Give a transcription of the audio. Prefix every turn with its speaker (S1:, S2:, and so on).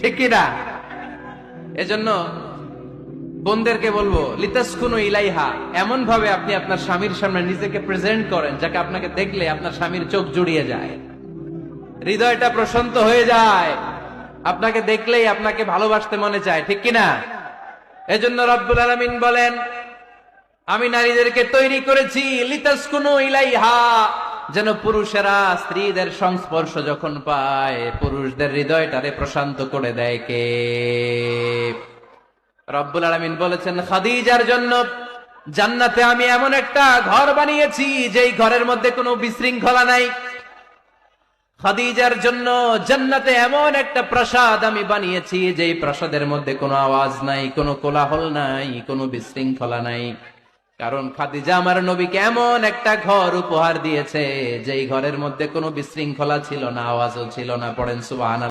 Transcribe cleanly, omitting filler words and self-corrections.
S1: ঠিক কিনা? এজন্য বোনদেরকে বলবো, লিতাসকুনু ইলাইহা, এমন ভাবে আপনি আপনার স্বামীর সামনে নিজেকে প্রেজেন্ট করেন যাকে আপনাকে দেখলে আপনার স্বামীর চোখ জুড়িয়ে যায়, হৃদয়টা প্রশান্ত হয়ে যায়, আপনাকে দেখলেই আপনাকে ভালোবাসতে মনে চায়। ঠিক কিনা? এজন্য রব্বুল আলামিন বলেন, আমি নারীদেরকে তৈরি করেছি লিতাসকুনু ইলাইহা, যেন পুরুষেরা স্ত্রীদের সংস্পর্শ যখন পায় পুরুষদের হৃদয়টারে প্রশান্ত করে দেয় কে? রব্বুল আলামিন বলেছেন, খাদিজার জন্য জান্নাতে আমি এমন একটা ঘর বানিয়েছি যেই ঘরের মধ্যে কোনো বিশৃঙ্খলা নাই। খাদিজার জন্য জান্নাতে এমন একটা প্রাসাদ আমি বানিয়েছি যেই প্রাসাদের মধ্যে কোনো আওয়াজ নাই, কোনো কোলাহল নাই, কোনো বিশৃঙ্খলা নাই। কারণ খাদিজা আমার নবীকে এমন একটা ঘর উপহার দিয়েছে যেই ঘরের মধ্যে কোনো বিশৃঙ্খলা ছিল না, আওয়াজও ছিল না। পড়েন সুবহানাল্লাহ।